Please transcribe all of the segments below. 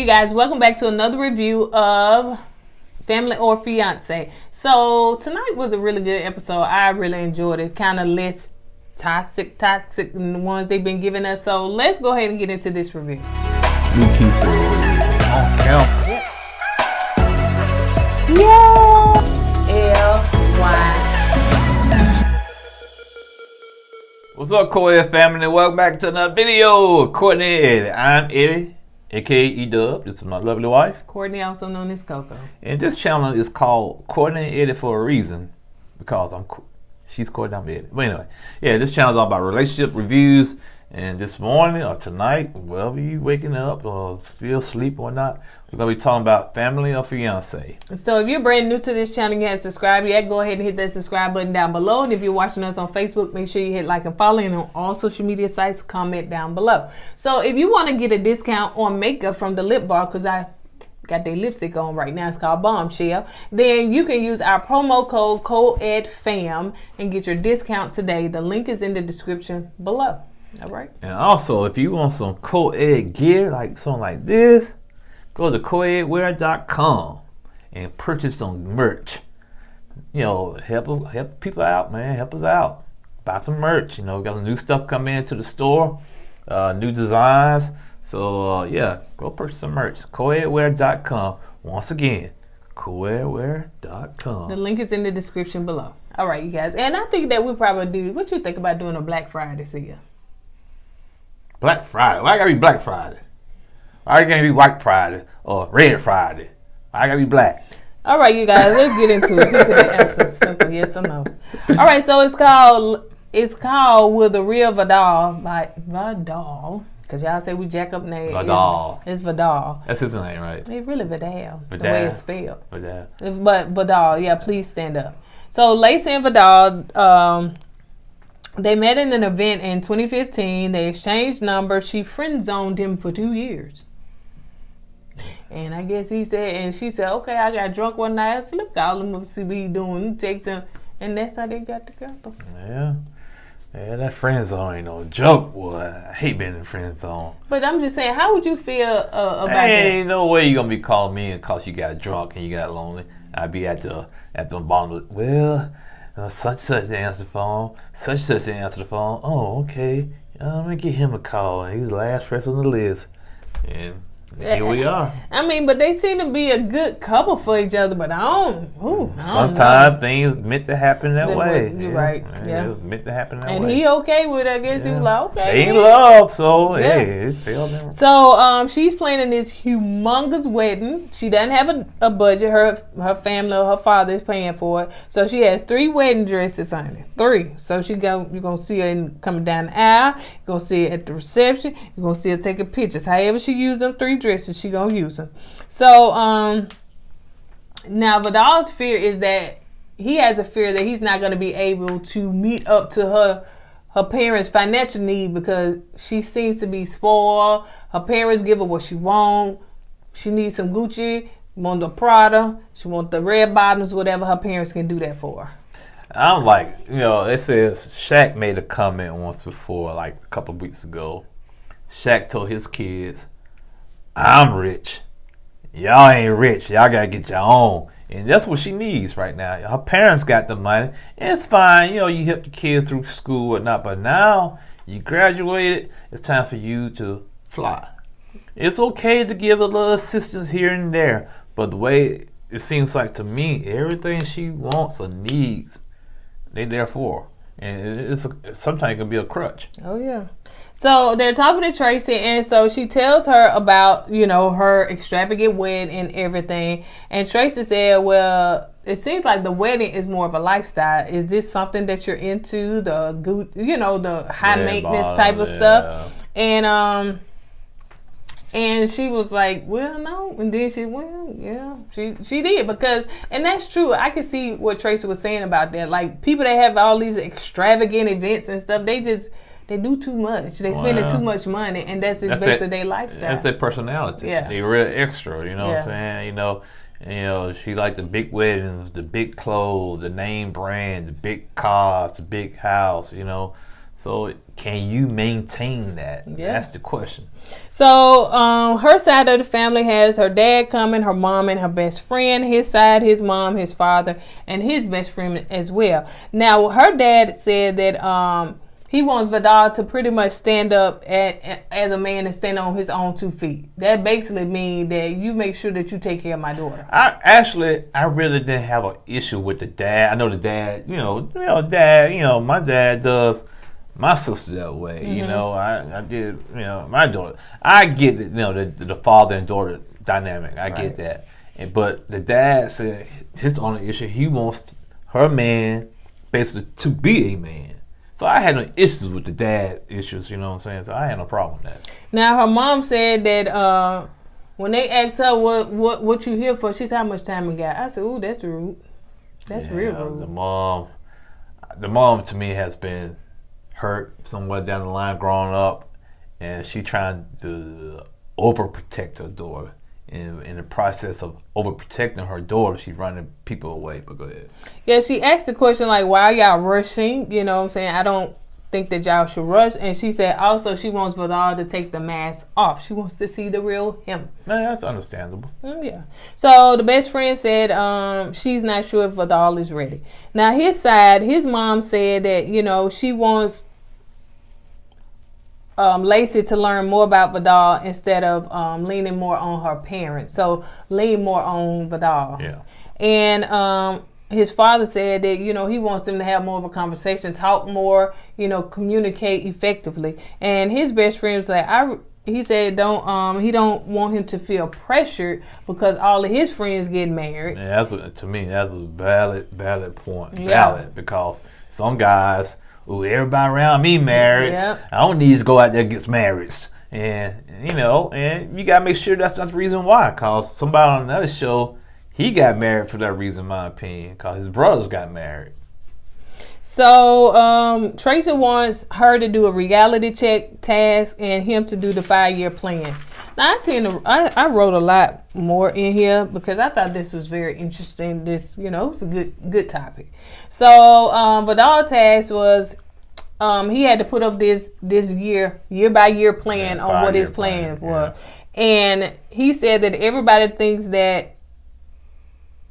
Hey guys, welcome back to another review of Family or Fiancé. So tonight was a really good episode. I really enjoyed it. Kind of less toxic than the ones they've been giving us. So let's go ahead and get into this review. What's up, KOED family? Welcome back to another video. Kourtney, I'm Eddie, aka E-Dub. This is my lovely wife, Kourtney, also known as Coco. And this channel is called Kourtney Eddie for a reason, because she's Kourtney, I'm Eddie. But anyway, yeah, this channel is all about relationship reviews. And this morning or tonight, wherever you waking up or still asleep or not, we're gonna be talking about family or fiance. So if you're brand new to this channel and you haven't subscribed yet, go ahead and hit that subscribe button down below. And if you're watching us on Facebook, make sure you hit like and follow. And on all social media sites, comment down below. So if you want to get a discount on makeup from the Lip Bar, because I got their lipstick on right now, it's called Bombshell, then you can use our promo code KOEDFAM and get your discount today. The link is in the description below. All right. And also, if you want some KOED gear, like something like this, go to kourtneyandeddie.com and purchase some merch. You know, help people out, man. Help us out. Buy some merch. You know, got some new stuff coming into the store, new designs. So yeah, go purchase some merch. kourtneyandeddie.com. Once again, kourtneyandeddie.com. The link is in the description below. All right, you guys. And I think that we probably do. What you think about doing a Black Friday sale? Black Friday? Why gotta be Black Friday? Why can't it be White Friday or Red Friday? Why gotta be black? All right, you guys, let's get into it. Look at the answer, simple yes or no. All right, so it's called Will the Real Vidal by Vidal, because y'all say we jack up names. Vidal. It's Vidal. That's his name, right? It's really Vidal, the Vidal. way it's spelled. Vidal. But Vidal, yeah, please stand up. So Lacey and Vidal, they met in an event in 2015. They exchanged numbers. She friend zoned him for 2 years. And I guess he said, and she said, okay, I got drunk one night. I said, look, call him up, see what he doing. He takes him, and that's how they got together. Yeah. Yeah, that friend zone ain't no joke, boy. I hate being in friend zone. But I'm just saying, how would you feel about that? Ain't no way you gonna be calling me because you got drunk and you got lonely. I'd be at the bottom of well, such answer the phone, such answer the phone. Oh, okay. I'm gonna give him a call. He's the last person on the list. And here we are. I mean, but they seem to be a good couple for each other, but I don't Sometimes know. things meant to happen that way. You're right. Yeah. It was meant to happen that way. And he okay with it, I guess. He was like, okay. They ain't love, so hey, it failed them. So she's planning this humongous wedding. She doesn't have a budget. Her family or her father is paying for it. So she has 3 wedding dresses on it. 3. So you're gonna see her coming down the aisle. You're gonna see her at the reception. You're gonna see her taking pictures. However she used them 3 dresses, she gonna use them. So now Vidal's fear is that he has a fear that he's not gonna be able to meet up to her parents' financial need because she seems to be spoiled. Her parents give her what she wants. She needs some Gucci, want the Prada, she want the red bottoms, whatever her parents can do that for her. I'm like, you know, it says Shaq made a comment once before, like a couple of weeks ago. Shaq told his kids, I'm rich. Y'all ain't rich. Y'all gotta get your own. And that's what she needs right now. Her parents got the money. And it's fine. You know, you help your kids through school or whatnot. But now you graduated. It's time for you to fly. It's okay to give a little assistance here and there. But the way it seems like to me, everything she wants or needs, they there for. And sometimes it can be a crutch. Oh, yeah. So they're talking to Tracy, and so she tells her about, you know, her extravagant wedding and everything. And Tracy said, well, it seems like the wedding is more of a lifestyle. Is this something that you're into, the high maintenance type of stuff? And she was like, well, no. And then she did, because, and that's true. I can see what Tracy was saying about that. Like, people that have all these extravagant events and stuff, they do too much. They spending too much money, and that's basically their lifestyle. That's their personality. Yeah. They real extra, you know what I'm saying? You know, she like the big weddings, the big clothes, the name brand, the big cars, the big house, you know. So can you maintain that? Yeah. That's the question. So her side of the family has her dad coming, her mom and her best friend. His side, his mom, his father, and his best friend as well. Now her dad said that he wants Vidal to pretty much stand up as a man and stand on his own 2 feet. That basically means that you make sure that you take care of my daughter. I really didn't have an issue with the dad. I know the dad, my dad does my sister that way. I did, my daughter. I get it, the father and daughter dynamic. I get that. But the dad said his only issue, he wants her man basically to be a man. So I had no issues with the dad issues, you know what I'm saying? So I had no problem with that. Now her mom said that when they asked her what you here for, she said how much time we got. I said, ooh, that's rude. That's real rude. The mom to me has been hurt somewhere down the line growing up, and she trying to overprotect her daughter. In the process of overprotecting her daughter, she's running people away. But go ahead. Yeah, she asked the question like, why y'all rushing? You know what I'm saying? I don't think that y'all should rush. And she said also she wants Vidal to take the mask off. She wants to see the real him. Man, that's understandable. Yeah. So the best friend said she's not sure if Vidal is ready. Now his side, his mom said that, she wants Lacey to learn more about Vidal instead of leaning more on her parents. So lean more on Vidal. Yeah. And his father said that, he wants them to have more of a conversation, talk more, communicate effectively. And his best friend was like, he said he don't want him to feel pressured because all of his friends get married. Yeah, to me, that's a valid point. Yeah. Valid, because some guys, everybody around me married. Yep. I don't need to go out there and get married. And, and you got to make sure that's not the reason why. Because somebody on another show, he got married for that reason, in my opinion. Because his brothers got married. So Tracy wants her to do a reality check task and him to do the 5-year plan. Now I wrote a lot more in here because I thought this was very interesting. This, it's a good topic. So Vidal task was he had to put up this year by year plan on what his plans were. And he said that everybody thinks that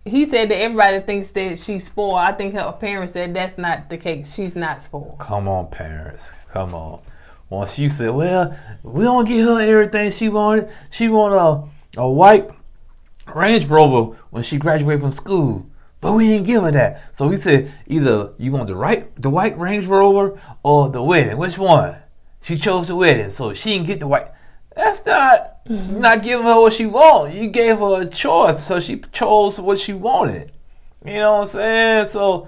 she's spoiled. I think her parents said that's not the case. She's not spoiled. Come on, parents. Come on. Once you said, well, we don't get her everything she wanted. She wanted a white Range Rover when she graduated from school. But we didn't give her that. So we said, either you want the white Range Rover or the wedding. Which one? She chose the wedding, so she didn't get the white. That's not giving her what she wanted. You gave her a choice, so she chose what she wanted. You know what I'm saying? So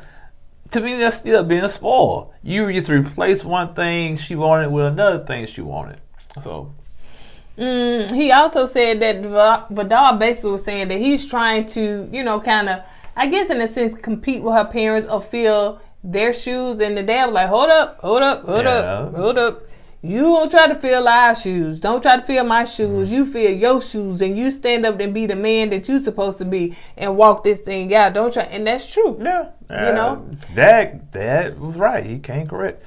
to me, that's still being spoiled. You just replace one thing she wanted with another thing she wanted. So he also said that Vidal basically was saying that he's trying to, kind of, I guess in a sense, compete with her parents or fill their shoes. And the dad was like, hold up. You don't try to fill our shoes. Don't try to fill my shoes. You fill your shoes and you stand up and be the man that you're supposed to be and walk this thing out. Don't try. And that's true. Yeah. Dad was right. He can't correct.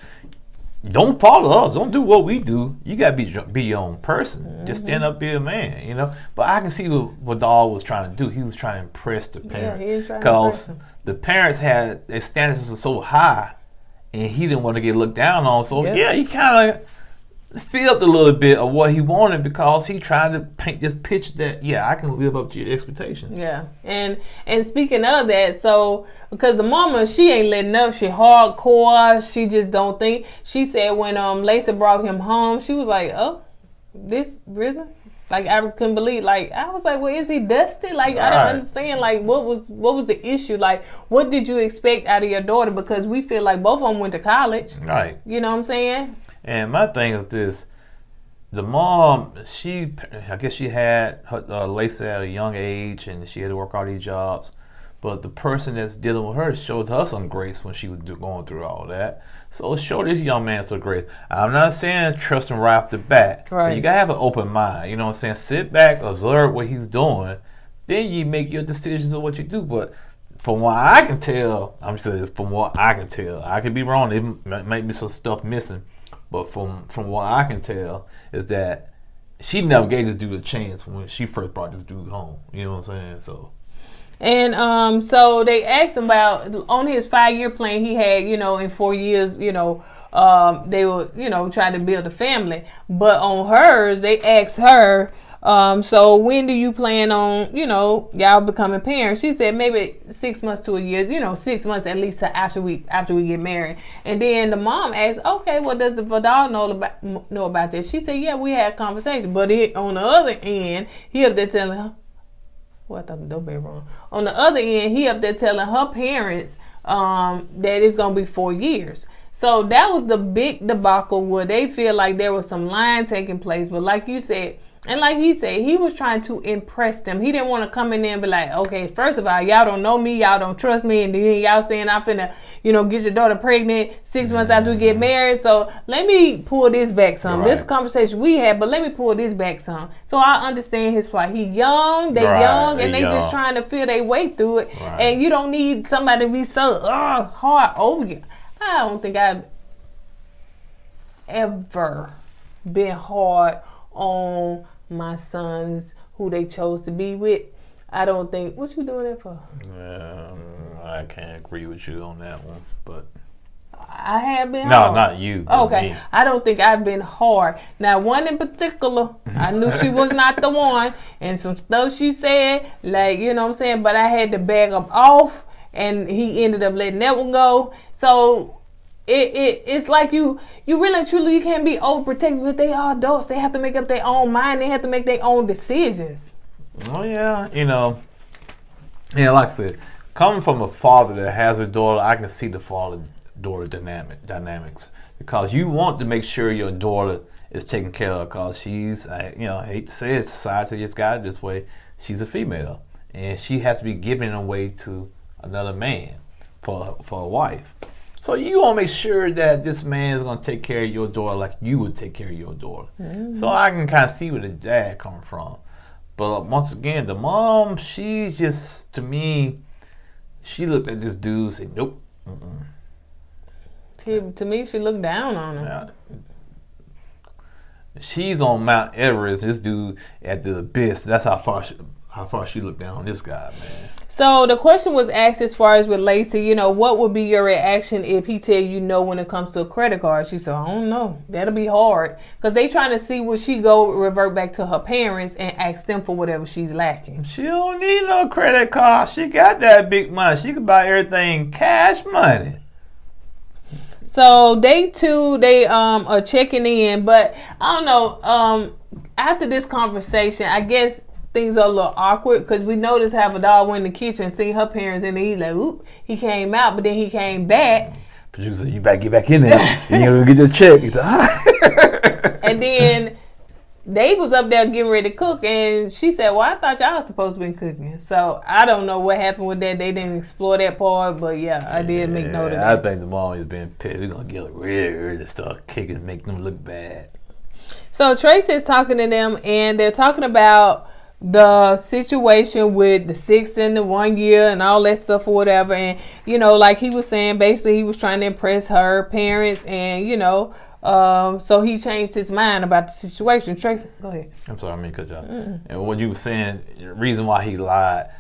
Don't follow us. Don't do what we do. You got to be your own person. Mm-hmm. Just stand up, be a man, But I can see what Vidal was trying to do. He was trying to impress the parents. Yeah, he was trying to impress them. Because the parents had, their standards were so high and he didn't want to get looked down on. So, he kind of filled a little bit of what he wanted because he tried to paint this picture that I can live up to your expectations. Yeah, and speaking of that, so because the mama, she ain't letting up, she hardcore, she just don't think. She said when Lacey brought him home, she was like, oh, this really? Like I couldn't believe. Like I was like, well, is he dusty? Like I don't understand. Like what was the issue? Like what did you expect out of your daughter? Because we feel like both of them went to college. Right. You know what I'm saying? And my thing is this: the mom, I guess she had her Lacey at a young age, and she had to work all these jobs. But the person that's dealing with her showed her some grace when she was going through all that. So show this young man some grace. I'm not saying trust him right off the bat. Right. But you gotta have an open mind. You know what I'm saying? Sit back, observe what he's doing, then you make your decisions of what you do. But from what I can tell, I'm saying from what I can tell, I could be wrong. It might be some stuff missing, but from what I can tell is that she never gave this dude a chance when she first brought this dude home. You know what I'm saying? So. And so they asked him about on his 5-year plan he had, in 4 years, they were, trying to build a family. But on hers, they asked her, so when do you plan on, y'all becoming parents? She said maybe 6 months to a year, 6 months at least after we get married. And then the mom asked, okay, well, does the Vidal know about this? She said, yeah, we had a conversation. But on the other end, he up there telling her, I thought the doorbell wrong. On the other end, he up there telling her parents that it's going to be 4 years. So that was the big debacle where they feel like there was some lying taking place. But like you said, and like he said, he was trying to impress them. He didn't want to come in there and be like, okay, first of all, y'all don't know me, y'all don't trust me, and then y'all saying I'm finna, get your daughter pregnant 6 months after we get married. So let me pull this back some. Right. This conversation we had, but let me pull this back some. So I understand his plight. He young, they young, and they just trying to feel their way through it. Right. And you don't need somebody to be so hard over you. I don't think I've ever been hard on my sons who they chose to be with. I don't think. What you doing that for? I can't agree with you on that one, but I have been no, hard. not you. Okay, me. I don't think I've been hard. Now, one in particular, I knew she was not the one, and some stuff she said, like, what I'm saying, but I had to back him off, and he ended up letting that one go. So it's like you really and truly, you can't be overprotective, but they are adults. They have to make up their own mind. They have to make their own decisions. Oh yeah, like I said, coming from a father that has a daughter, I can see the father-daughter dynamics, because you want to make sure your daughter is taken care of, because she's, I hate to say it, society just got it this way. She's a female, and she has to be given away to another man for a wife. So you want to make sure that this man is going to take care of your daughter like you would take care of your daughter. Mm-hmm. So I can kind of see where the dad coming from. But once again, the mom, she just, to me, she looked at this dude and said, nope. To me, she looked down on him. Yeah. She's on Mount Everest. This dude at the abyss. That's how far she looked down on this guy, man. So the question was asked as far as with Lacey, what would be your reaction if he tell you no when it comes to a credit card? She said, I don't know. That'll be hard. Because they trying to see will she go revert back to her parents and ask them for whatever she's lacking. She don't need no credit card. She got that big money. She can buy everything cash money. So they are checking in, but I don't know. After this conversation, I guess things are a little awkward, because we noticed how Vidal went in the kitchen and seen her parents, and then he's like, oop, he came out, but then he came back. Producer, you better get back in there. You gonna get this check. And then they was up there getting ready to cook, and she said, well, I thought y'all was supposed to be cooking. So I don't know what happened with that. They didn't explore that part, but yeah, I did make note of that. I think the mom is being pissed. We're gonna get really early to start kicking and make them look bad. So Trace is talking to them, and they're talking about the situation with the 6 and the 1 year and all that stuff or whatever. And, like he was saying, basically he was trying to impress her parents, and, so he changed his mind about the situation. Tracy, go ahead. I'm sorry, I mean, cut you off. And what you were saying, the reason why he lied,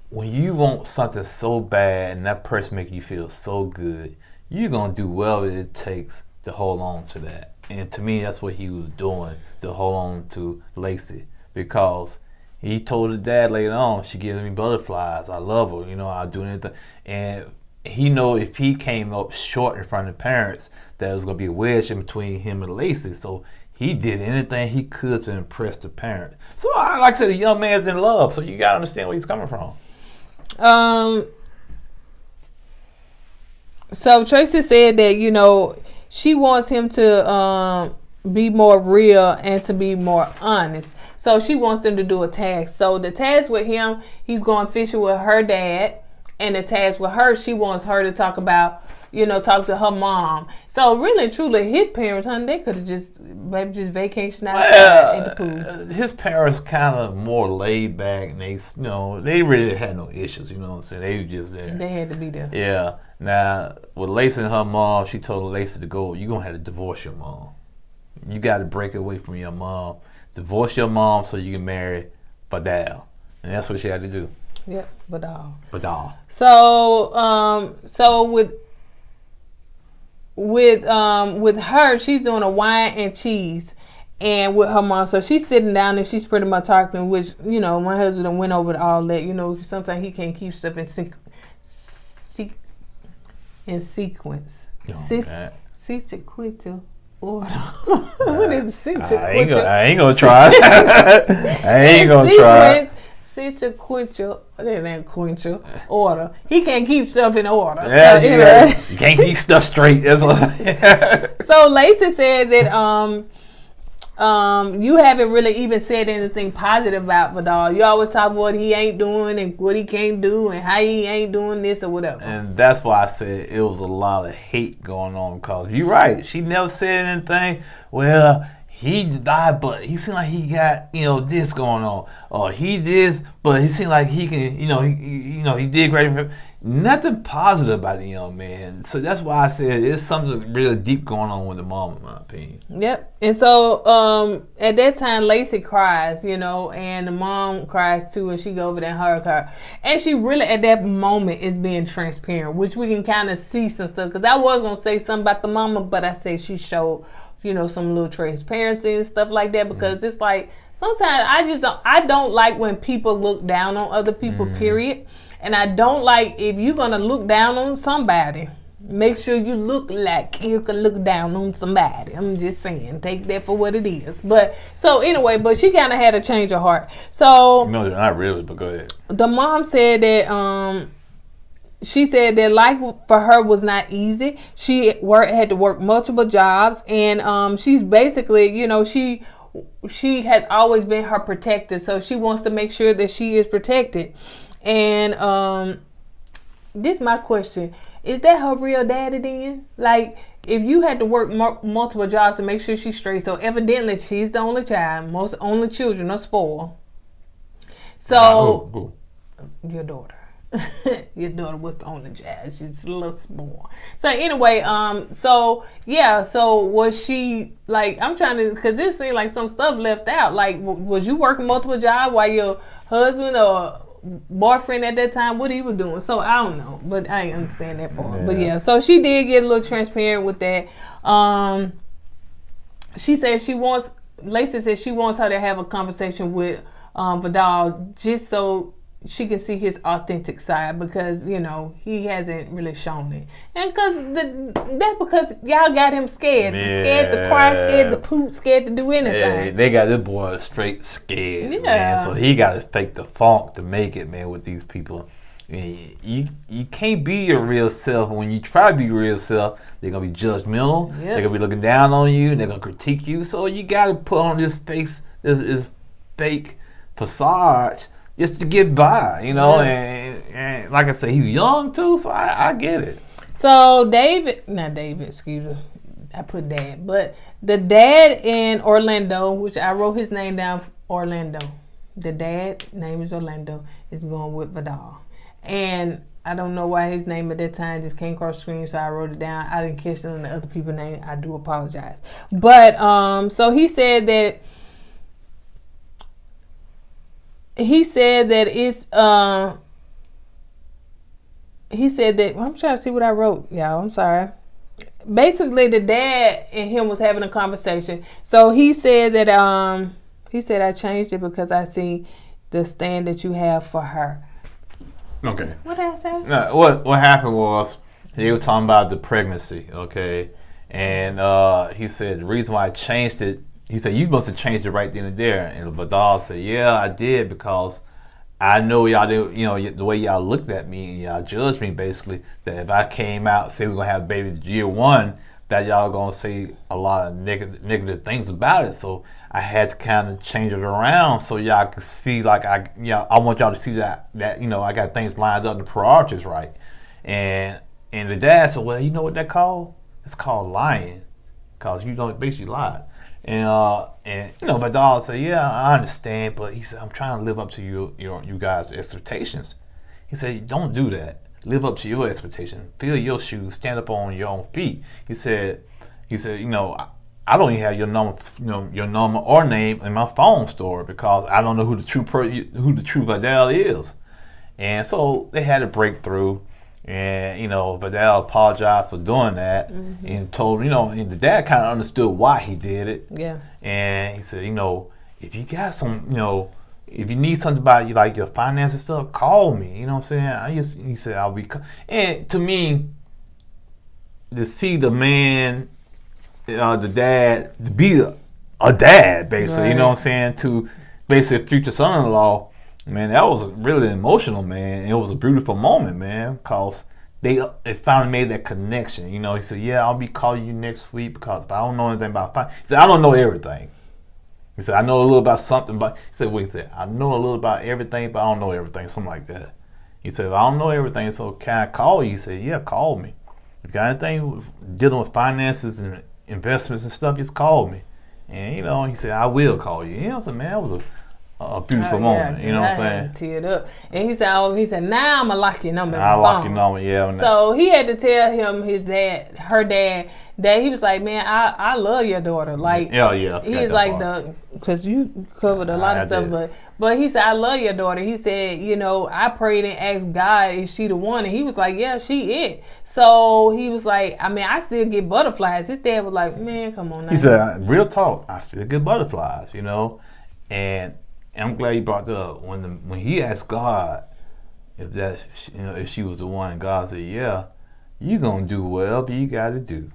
when you want something so bad and that person make you feel so good, you're going to do whatever it takes to hold on to that. And to me, that's what he was doing, to hold on to Lacey, because he told her dad later on, she gives me butterflies. I love her. I'll do anything. And he know if he came up short in front of the parents, that was going to be a wedge in between him and Lacey. So he did anything he could to impress the parent. So like I said, the young man's in love. So you got to understand where he's coming from. So Tracy said that, she wants him to be more real and to be more honest. So she wants him to do a task. So the task with him, he's going fishing with her dad, and the task with her, she wants her to talk about, talk to her mom. So really and truly, his parents, honey, they could have just vacation outside at the pool. His parents kind of more laid back, and they really had no issues. You know what I'm saying? They were just there. They had to be there. Yeah. Now with Lacey and her mom, she told Lacey to go. You're gonna have to divorce your mom. You got to break away from your mom. Divorce your mom so you can marry Vidal. And that's what she had to do. Yep, Vidal. So, with her, she's doing a wine and cheese, and with her mom, so she's sitting down and she's pretty much talking. Which my husband went over all that. Sometimes he can't keep stuff in sequence. Sequential order. What is sequential? I ain't gonna try. I ain't gonna try. Sequential order. He can't keep stuff in order. Yeah, you can't keep stuff straight. So Lacey said that you haven't really even said anything positive about Vidal. You always talk about what he ain't doing and what he can't do and how he ain't doing this or whatever. And that's why I said it was a lot of hate going on, because you're right. She never said anything. Well, he died, but he seemed like he got, this going on. Or he this, but he seemed like he can, he did great. Nothing positive about the young man. So that's why I said there's something really deep going on with the mom, in my opinion. Yep. And so at that time, Lacey cries, and the mom cries too, and she go over there and hug her. And she really, at that moment, is being transparent, which we can kind of see some stuff. Because I was going to say something about the mama, but I said she showed some little transparency and stuff like that, because it's like sometimes I don't like when people look down on other people, period. And I don't like, if you're gonna look down on somebody, make sure you look like you can look down on somebody. I'm just saying, take that for what it is. But so anyway, but she kind of had a change of heart. So no, not really, but go ahead. The mom said that she said that life for her was not easy. She had to work multiple jobs, and she's basically, she has always been her protector. So she wants to make sure that she is protected. And this is my question: is that her real daddy then? Like, if you had to work multiple jobs to make sure she's straight, so evidently she's the only child. Most only children are spoiled. So your daughter. Your daughter was the only child. She's a little spoiled. So anyway, so was she, like, I'm trying to, because this seemed like some stuff left out. Like, was you working multiple jobs while your husband or boyfriend at that time, what he was doing? So I don't know, but I didn't understand that part. Yeah. But yeah, so she did get a little transparent with that. She said Lacey said she wants her to have a conversation with Vidal, just so she can see his authentic side, because he hasn't really shown it, and that's because y'all got him scared, scared to cry, scared to poop, scared to do anything. Yeah, they got this boy straight scared, man. So he got to fake the funk to make it, man. With these people, you can't be your real self. When you try to be your real self, they're gonna be judgmental. Yep. They're gonna be looking down on you. They're gonna critique you. So you got to put on this face, this fake facade, just to get by, and like I say, he's young too, so I get it. So excuse me, I put dad, but the dad in Orlando, which I wrote his name down, Orlando. The dad name is Orlando, is going with Vidal, and I don't know why his name at that time just came across the screen, so I wrote it down. I didn't catch none of the other people's name. I do apologize, but so he said that. He said that I'm trying to see what I wrote, y'all. I'm sorry. Basically, the dad and him was having a conversation. So he said that I changed it because I see the stand that you have for her. Okay. What did I say? No, what happened was he was talking about the pregnancy, okay? And he said the reason why I changed it, he said, you must have changed it right then and there. And Vidal said, yeah, I did, because I know y'all did, the way y'all looked at me and y'all judged me, basically, that if I came out, say we're going to have a baby year one, that y'all going to say a lot of negative things about it. So I had to kind of change it around so y'all could see, like, I want y'all to see that I got things lined up, the priorities right. And And the dad said, well, you know what that called? It's called lying, because you don't basically lied. And you know, Vidal said, yeah, I understand, but he said, I'm trying to live up to you guys' expectations. He said, don't do that. Live up to your expectations. Fill your shoes. Stand up on your own feet. He said, you know, I don't even have your number, your number or name in my phone store because I don't know who the true Vidal is. And so they had a breakthrough. And, you know, Vidal apologized for doing that and told, and the dad kind of understood why he did it. Yeah. And he said, if you got some, if you need something about you, like your finances stuff, call me. You know what I'm saying? He said, I'll be. And to me, to see the man, the dad, to be a dad, basically, right. You know what I'm saying, to basically future son-in-law, man, that was really emotional, man. It was a beautiful moment, man, because they finally made that connection. He said, yeah, I'll be calling you next week because if I don't know anything about finance. He said, I don't know everything. He said, I know a little about something, but he said, I know a little about everything, but I don't know everything, something like that. He said, if I don't know everything, so can I call you? He said, yeah, call me. If you got anything dealing with finances and investments and stuff, just call me. And, he said, I will call you. I said, man, that was a beautiful moment. You know what I'm saying? Teared up. And he said, now I'm going to lock your number in my I'll phone. lock your number, yeah. So he had to tell him, her dad, that he was like, man, I love your daughter. Like, yeah. He's like because you covered a lot of stuff, but he said, I love your daughter. He said, I prayed and asked God, is she the one? And he was like, yeah, she it. So he was like, I still get butterflies. His dad was like, man, come on now. He said, real talk, I still get butterflies, And I'm glad you brought that up. When he asked God if she was the one, God said, yeah, you're going to do whatever you got to do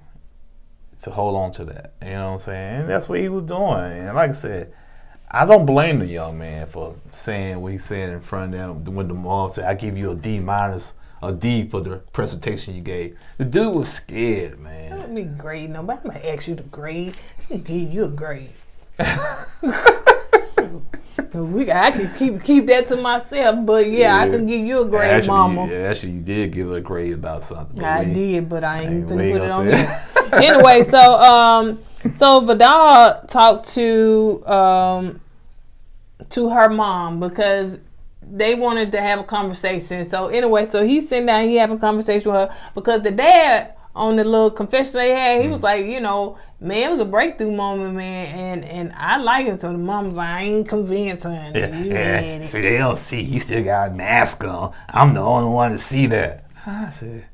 to hold on to that. You know what I'm saying? And that's what he was doing. And like I said, I don't blame the young man for saying what he said in front of them when the mom said, I give you a D- a D for the presentation you gave. The dude was scared, man. Don't me grade nobody. I'm going to ask you to grade. I'm going to give you a grade. I can keep that to myself, but I can give you a grade, actually, mama. Yeah, actually, you did give her a grade about something. I did, but I ain't gonna put it on here. It. Anyway, so Vidal talked to her mom because they wanted to have a conversation. So anyway, so he's sitting down, he have a conversation with her because the dad on the little confession they had, he was like, man, it was a breakthrough moment, man, and I like it. So the mom was like, I ain't convinced her. Yeah. See, they don't see. You still got a mask on. I'm the only one to see that. I said,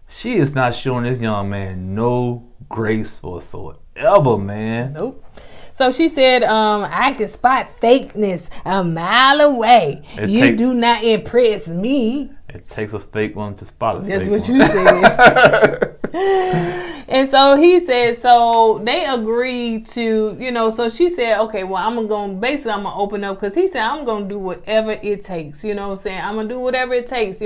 she is not showing this young man no grace whatsoever, man. Nope. So she said, I can spot fakeness a mile away. You do not impress me. It takes a fake one to spot a fake one. That's what you said. And so he said, so they agreed to, so she said, okay, well, I'm going to open up because he said, I'm going to do whatever it takes. You know what I'm saying? I'm going to do whatever it takes.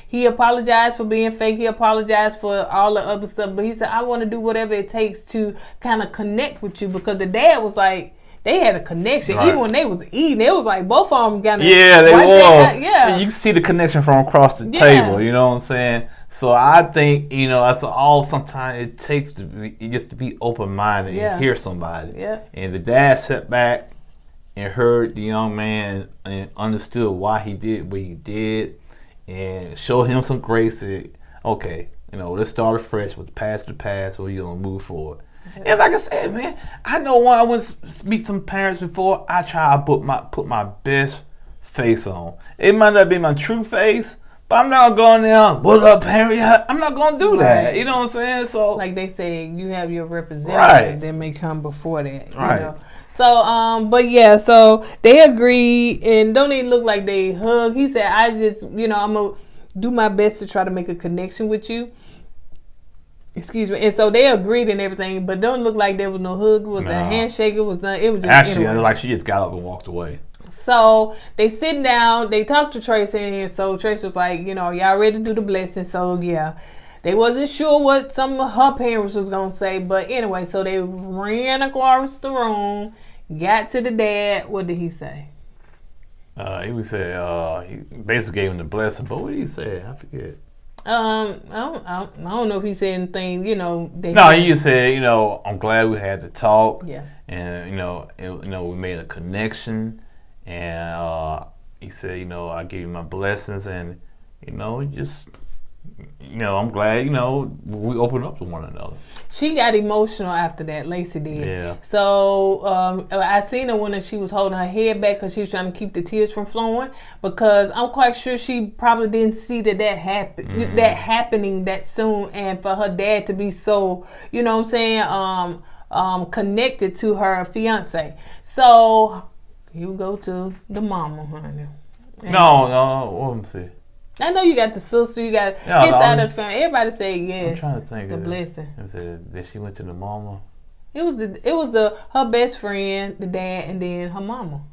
He apologized for being fake. He apologized for all the other stuff. But he said, I want to do whatever it takes to kind of connect with you because the dad was like, they had a connection. Right. Even when they was eating, it was like both of them got to. Yeah, they were. Yeah. You can see the connection from across the table. You know what I'm saying? So I think, that's all sometimes it takes to be open-minded and hear somebody. Yeah. And the dad sat back and heard the young man and understood why he did what he did and showed him some grace. Said, okay, let's start afresh with the past so you're going to move forward. And like I said, man, I know when I went to meet some parents before, I try to put my best face on. It might not be my true face, but I'm not going there, what up, Harry? I'm not going to do that. You know what I'm saying? So, like they say, you have your representative that may come before that. Right. So, so they agreed and don't even look like they hug. He said, I just, I'm going to do my best to try to make a connection with you. Excuse me. And so they agreed and everything, but don't look like there was no hug. It was a handshake. It was nothing. It was just actually like she just got up and walked away. So they sit down. They talked to Tracy in here. So Tracy was like, y'all ready to do the blessing? So they wasn't sure what some of her parents was gonna say, but anyway, so they ran across the room, got to the dad. What did he say? He would say he basically gave him the blessing, but what did he say? I forget. I don't know if he said anything, you know. No, he just said, you know, I'm glad we had to talk. Yeah. And we made a connection, and he said, you know, I gave you my blessings, and you know, just. You know, I'm glad, you know, we opened up to one another. She got emotional after that, Lacey did. Yeah. So I seen her when she was holding her head back because she was trying to keep the tears from flowing, because I'm quite sure she probably didn't see that happened, that happening that soon, and for her dad to be so, you know what I'm saying, connected to her fiance. So you go to the mama, honey. No, let me see. I know you got the sister, you got his side of the family. Everybody say yes. I'm trying to think the of blessing. That she went to the mama. It was her best friend, the dad, and then her mama.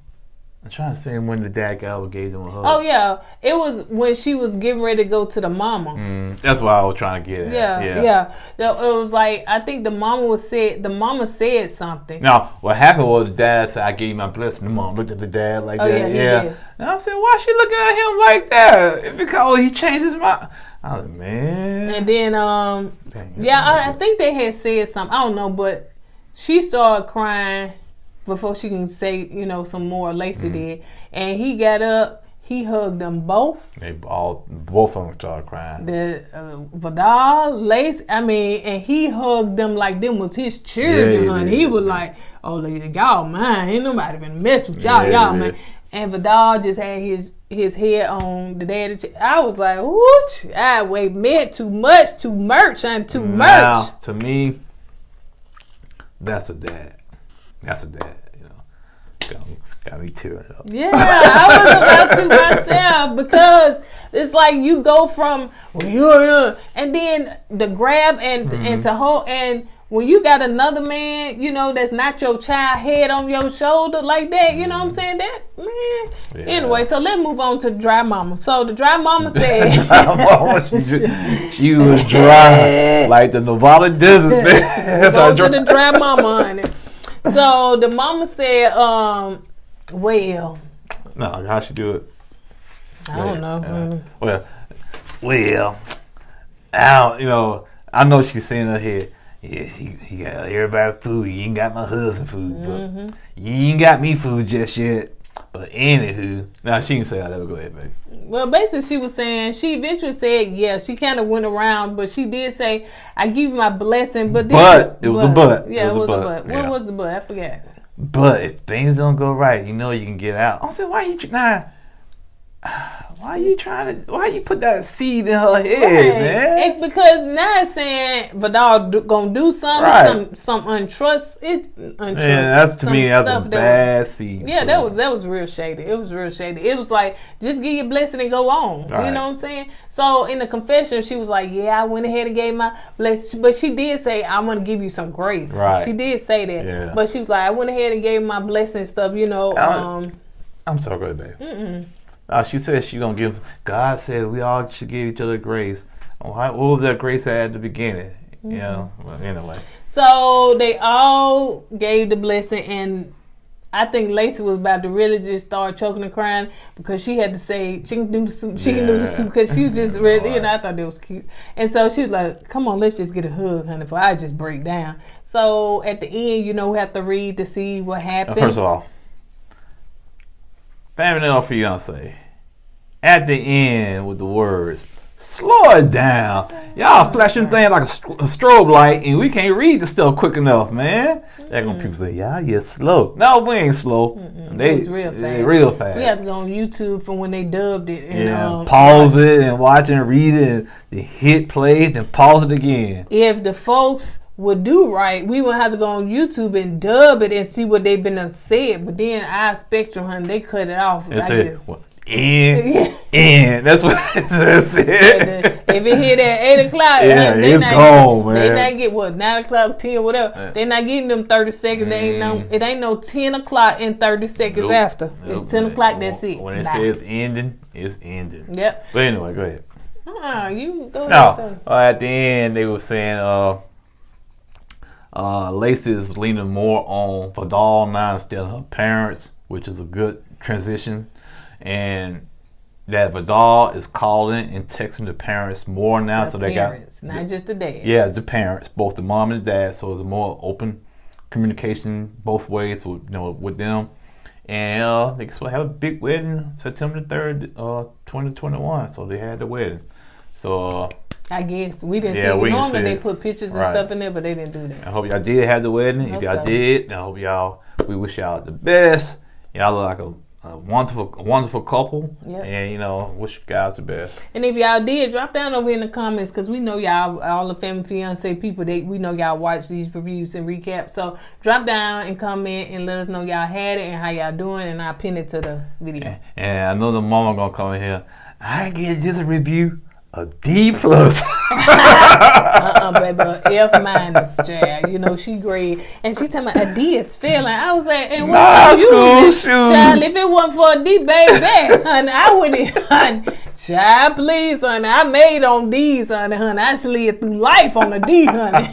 I'm trying to say when the dad gave them a hug. Oh yeah, it was when she was getting ready to go to the mama. That's what I was trying to get at. Yeah. It was like, I think the mama said something. Now what happened was the dad said, "I gave you my blessing." The mom looked at the dad like that. Yeah. And I said, "Why she looking at him like that?" Because he changed his mind. I was like, man. And then I think they had said something. I don't know, but she started crying before she can say, you know, some more. Lacey did, and he got up. He hugged them both. Both of them started crying. The Vidal, Lacey, and he hugged them like them was his children, honey. He was like, "Oh, y'all mine. Ain't nobody been mess with y'all, man." And Vidal just had his head on the daddy. I was like, "Whoosh! I wait, man, too much, too much, and too much." Now, to me, that's a dad. That's a dad, you know. Got me tearing up. Yeah, I was about to myself, because it's like you go from and then the grab and to hold, and when you got another man, you know, that's not your child, head on your shoulder like that, you know what I'm saying? That man. Yeah. Anyway, so let's move on to Dry Mama. So the Dry Mama said she was dry like the Nevada desert, man. Go to the Dry Mama, honey. So the mama said, well. No, how'd she do it? I don't know. Well, I know she's saying her head. Yeah, he got everybody food. You ain't got my husband food, but you ain't got me food just yet. But anywho, now she can say that. Go ahead, baby. Well, basically, she was saying, she eventually said, yeah, she kind of went around, but she did say, I give you my blessing, but it was the but. Yeah, it was the but. What was the but? I forgot. But if things don't go right, you know you can get out. I said, why you put that seed in her head, man? It's because now it's saying Vidal gonna do something, some untrust. It's untrust. Yeah, that's to me, that's a bad seed. Yeah, that was real shady. It was real shady. It was like, just give your blessing and go on. Right. You know what I'm saying? So in the confession, she was like, yeah, I went ahead and gave my blessing, but she did say, I want to give you some grace. Right. She did say that, but she was like, I went ahead and gave my blessing stuff. You know. I'm so good, baby. She said she gonna give. God said we all should give each other grace. What was that grace at the beginning? You know. Well, anyway. So they all gave the blessing, and I think Lacey was about to really just start choking and crying because she had to say she can do the soup. She can do the soup because she was just really. You know, I thought that was cute, and so she was like, "Come on, let's just get a hug, honey, before I just break down." So at the end, you know, we have to read to see what happened. First of all. Family or fiance. At the end with the words, slow it down. Y'all flashing things like a strobe light, and we can't read the stuff quick enough, man. They're gonna people say, you're slow. No, we ain't slow. It was real fast. They real fast. We have to go on YouTube from when they dubbed it. And, pause it and watch it and read it and hit play and pause it again. If the folks would do right, we would have to go on YouTube and dub it and see what they've been said. But then our Spectrum, honey, they cut it off. And say, and that's what that's it. If it hit at 8 o'clock, it's gone, man. They not get 9 o'clock, 10, whatever. They're not getting them 30 seconds. It ain't no 10 o'clock and 30 seconds after. It's 10 o'clock. That's it. When it says ending, it's ending. Yep. But anyway, go ahead. You go ahead. No, at the end they were saying Lacey is leaning more on Vidal now instead of her parents, which is a good transition. And that Vidal is calling and texting the parents more now. The so parents, they got not just the dad. Yeah, the parents, both the mom and the dad. So it's a more open communication both ways with with them. And they supposed to have a big wedding September 3rd, 2021. So they had the wedding. So I guess we didn't see yeah, it. we didn't Normally see they it. put pictures and Right. stuff in there, but they didn't do that. I hope y'all did have the wedding. If Hope y'all so. did, I hope we wish y'all the best. Y'all look like a wonderful couple. Yep. And wish you guys the best. And if y'all did, drop down over in the comments because we know y'all, all the family fiance people, we know y'all watch these reviews and recaps. So drop down and comment and let us know y'all had it and how y'all doing, and I'll pin it to the video. And I know the mama gonna come in here. I give this review a D+. Baby, F minus, child. She grade. And she talking about a D is failing. I was like, and what's school shoes. Child, if it wasn't for a D, baby, honey, I wouldn't, honey. Child, please, honey. I made on D's, honey. I slid through life on a D, honey.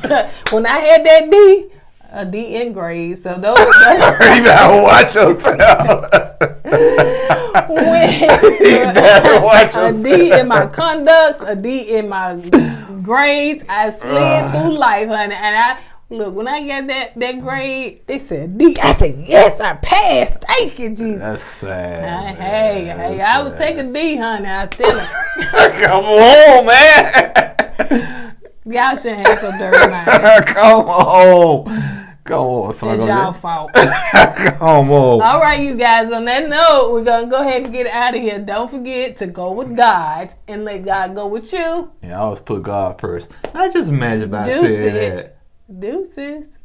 When I had that D, a D in grade. So those. You better watch yourself. You better watch yourself. A D in my conducts, a D in my grades. I slid through life, honey. And when I got that grade, they said D. I said, yes, I passed. Thank you, Jesus. That's sad. Hey, I would take a D, honey. I tell you. Come on, man. Y'all shouldn't have so dirty mind. Come on. It's y'all fault. Come on. All right, you guys. On that note, we're going to go ahead and get out of here. Don't forget to go with God and let God go with you. Yeah, I always put God first. I just imagine if I said that. Deuces.